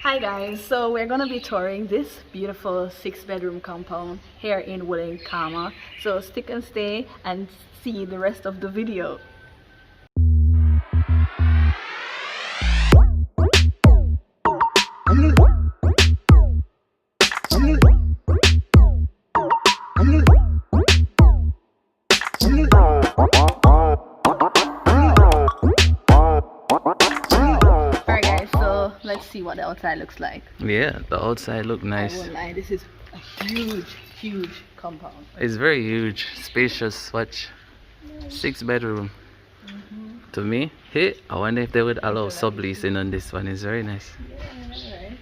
Hi guys, so we're gonna be touring this beautiful 6-bedroom compound here in Wullingkama. So stick and stay and see the rest of the video. Let's see what the outside looks like. Yeah, the outside look nice. I won't lie, this is a huge compound. It's very huge, spacious. Watch, 6-bedroom. To me, hey, I wonder if they would allow subleasing on this one. It's very nice. Yeah, right.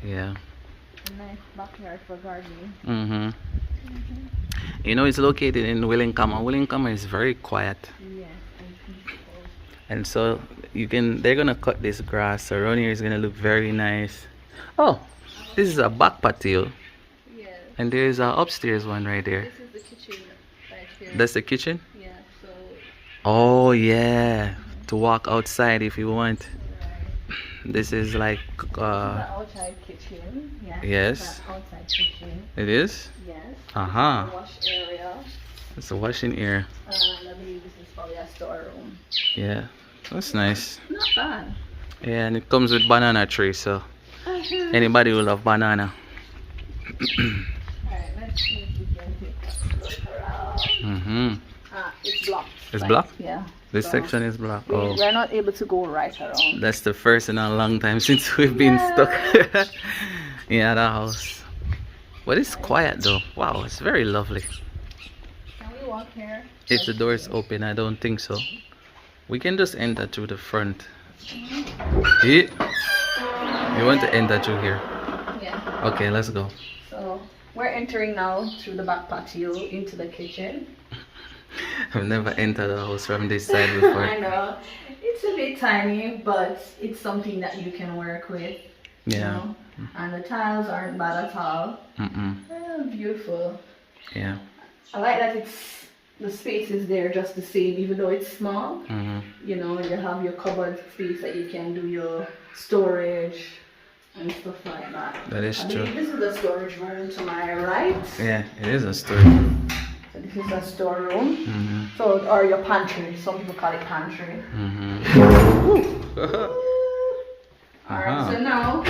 Yeah. A nice backyard for gardening. You know, it's located in Wullingkama. Wullingkama is very quiet. Yeah, and so they're gonna cut this grass around here. Is gonna look very nice. Oh, this is a back patio. Yeah. And there's a upstairs one right there. This is the kitchen right here. That's the kitchen? Yeah, so oh yeah, to walk outside if you want. right. This is like the outside kitchen. Yeah. Yes. Outside kitchen. It is? Yes. Uh-huh. Wash area. It's a washing area. And I believe this is probably a storeroom. Yeah. That's nice. Not bad. Yeah, and it comes with banana tree, so anybody will love banana. Alright, let's see if we can take a look around. It's blocked. It's blocked? Yeah. This so section is blocked. Oh. We're not able to go right around. That's the first in a long time since we've been stuck in the house. But it's quiet though. Wow, it's very lovely. Can we walk here? If the door is open, I don't think so. We can just enter through the front. Yeah. You want to enter through here? Yeah. Okay, let's go. So we're entering now through the back patio into the kitchen. I've never entered a house from this side before. I know. It's a bit tiny, but it's something that you can work with. Yeah. You know? And the tiles aren't bad at all. Beautiful. Yeah. I like that the space is there just the same, even though it's small. You know, you have your cupboard space that you can do your storage and stuff like that. That is true. This is the storage room to my right. Yeah, it is a storeroom. So this is a storeroom. So, or your pantry. Some people call it pantry. Alright, so now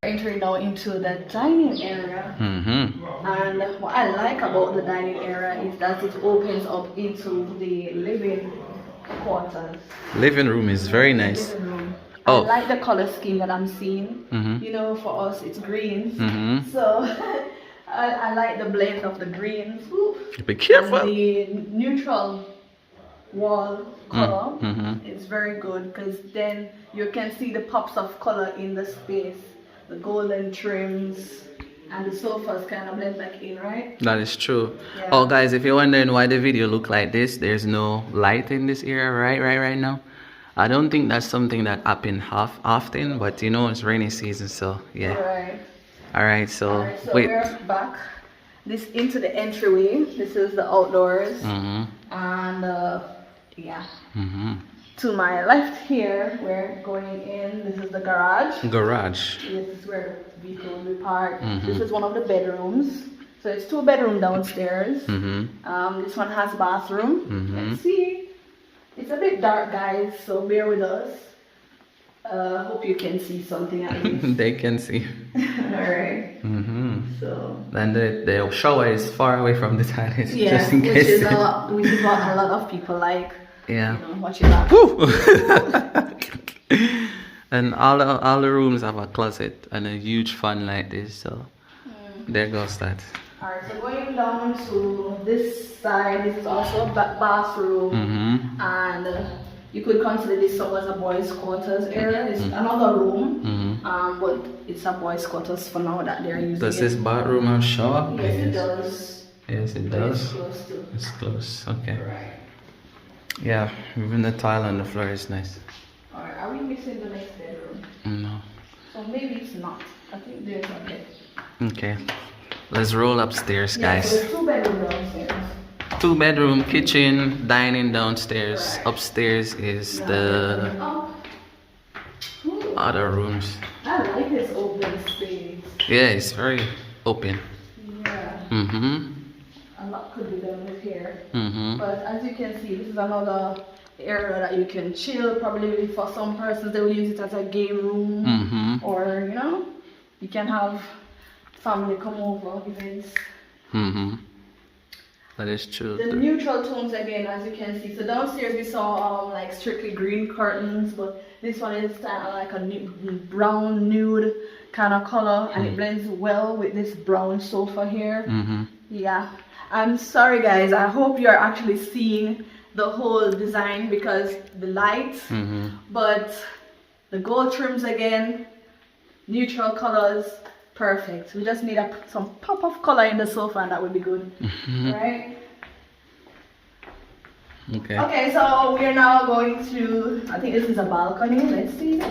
entering now into the dining area. And what I like about the dining area is that it opens up into the living quarters. Living room is very nice. Living room. Oh. I like the color scheme that I'm seeing. You know, for us it's greens. So I like the blend of the greens. Be careful. And the neutral wall color. It's very good because then you can see the pops of color in the space. The golden trims and the sofas kind of blend back in, right? That is true. Yeah. Oh guys, if you're wondering why the video look like this, there's no light in this area right now. I don't think that's something that happens often, but you know it's rainy season, so yeah. Right. Alright, so Wait. We're back into the entryway. This is the outdoors. And yeah. To my left here, we're going in. This is the garage. This is where the vehicle will be parked. This is one of the bedrooms. So it's 2-bedroom downstairs. This one has bathroom. Let's see. It's a bit dark, guys, so bear with us. Hope you can see something at least. They can see. Alright. So. And the shower is far away from the toilet. Yeah, just in case. which is what a lot of people like. Yeah. You know, watching that. And all the rooms have a closet and a huge fan like this, so there goes that. Alright, so going down to this side, this is also a bathroom, and you could consider this as a boys' quarters area. It's another room, but it's a boys' quarters for now that they're using. Does this bathroom have shower? Yes, it does. Yes, it does. It's close to. It's close. Okay. Right. Yeah, even the tile on the floor is nice. Alright, are we missing the next bedroom? No. So maybe it's not. I think there's a bed. Okay. Let's roll upstairs, guys. So there's 2-bedroom downstairs. 2-bedroom, kitchen, dining downstairs. Upstairs is the other rooms. I like this open space. Yeah, it's very open. Yeah. A lot could be done with here. But as you can see, this is another area that you can chill. Probably for some persons, they will use it as a game room. Or, you know, you can have family come over, events. That is true. The neutral tones again, as you can see. So downstairs we saw like strictly green curtains, but this one is kind of like a brown nude kind of color, and it blends well with this brown sofa here. Yeah, I'm sorry guys, I hope you're actually seeing the whole design because the lights, but the gold trims again, neutral colors, perfect. We just need some pop of color in the sofa and that would be good. Right? Okay, so we are now going to, I think this is a balcony. Let's see.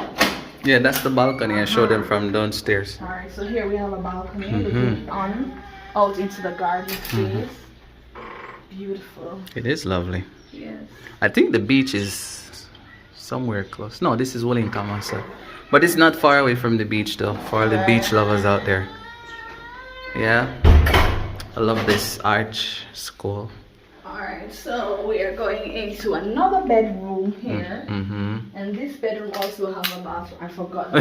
Yeah, that's the balcony. I showed them from downstairs. Alright, so here we have a balcony looking out into the garden space. Beautiful. It is lovely. Yes. I think the beach is somewhere close. No, this is Wullingkama, so. But it's not far away from the beach though, for all the beach lovers out there. Yeah, I love this arch school. Alright, so we are going into another bedroom here. And this bedroom also has a bathroom. I forgot.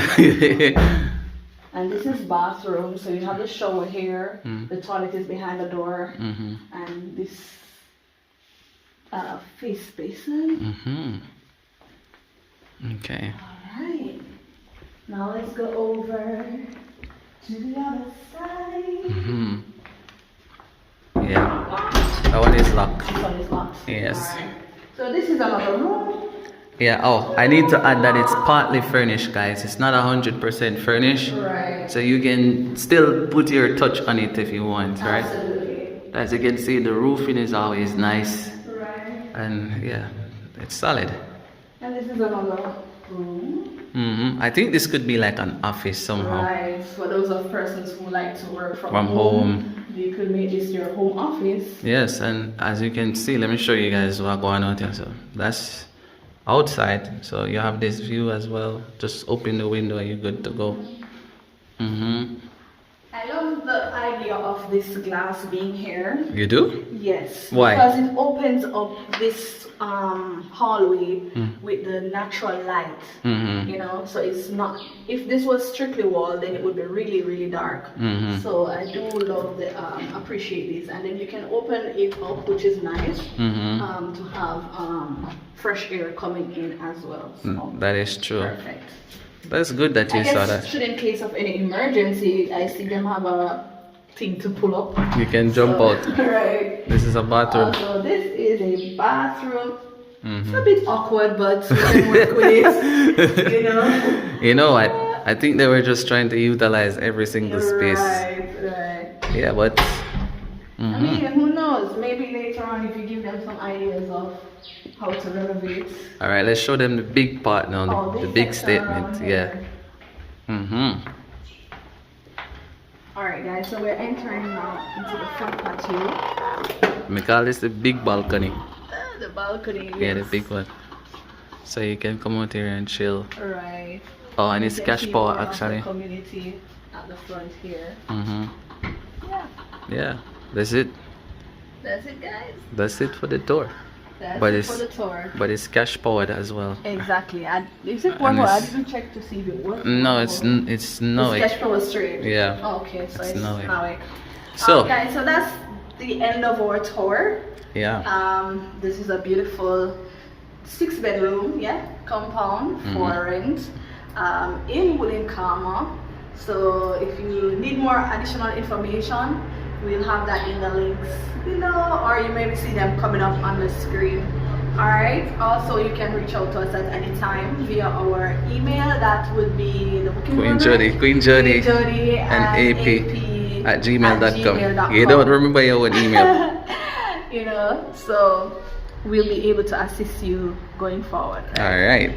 And this is bathroom, so you have the shower here. The toilet is behind the door. And this face basin. Okay. Alright. Now let's go over to the other side. Yeah. That one is locked. This one is locked. Yes. Right. So this is another room. Yeah. Oh, I need to add that it's partly furnished, guys. It's not 100% furnished. Right. So you can still put your touch on it if you want, right? Absolutely. As you can see, the roofing is always nice. Right. And yeah, it's solid. And this is another room. I think this could be like an office somehow. Right. For those of persons who like to work from home. You could make this your home office. Yes, and as you can see, let me show you guys what's going on here. So that's outside. So you have this view as well. Just open the window and you're good to go. I love the idea of this glass being here. You do? Yes. Why? Because it opens up this hallway with the natural light. You know, so it's not, if this was strictly wall, then it would be really, really dark. So I do love the appreciate this, and then you can open it up, which is nice, to have fresh air coming in as well. So That is true. perfect. That's good that you saw that. Should in case of any emergency, I see them have a thing to pull up. You can jump out. Right. This is a bathroom. So this is a bathroom. It's a bit awkward, but we can work with it. You know. You know, I think they were just trying to utilize every single space. Right. Yeah, but. I mean, who knows? Maybe later on, if you give them some ideas of how to renovate. All right, let's show them the big part now, the big statement. Yeah. All right, guys. So we're entering now into the front patio. We call this the big balcony. The balcony. Yeah, the yes. big one. So you can come out here and chill. Right. Oh, and it's You can cash see power more of the actually. community at the front here. Yeah. Yeah, that's it. That's it, guys. That's it for the tour. That's But it it's for the tour. but it's cash powered as well. Exactly. Is it And one more? I it's- didn't check to see if it works. No, it's no It's way. cash power straight. Yeah. Oh, okay, so it's no way. now it. So guys, so that's the end of our tour. yeah. This is a beautiful 6-bedroom, compound for rent in Wullingkama. So if you need more additional information, we'll have that in the links below, or you may see them coming up on the screen. Alright, also you can reach out to us at any time via our email. That would be the booking Queen number. Jody and AP at gmail.com. gmail.com. You don't remember your own email. You know, so we'll be able to assist you going forward. All right.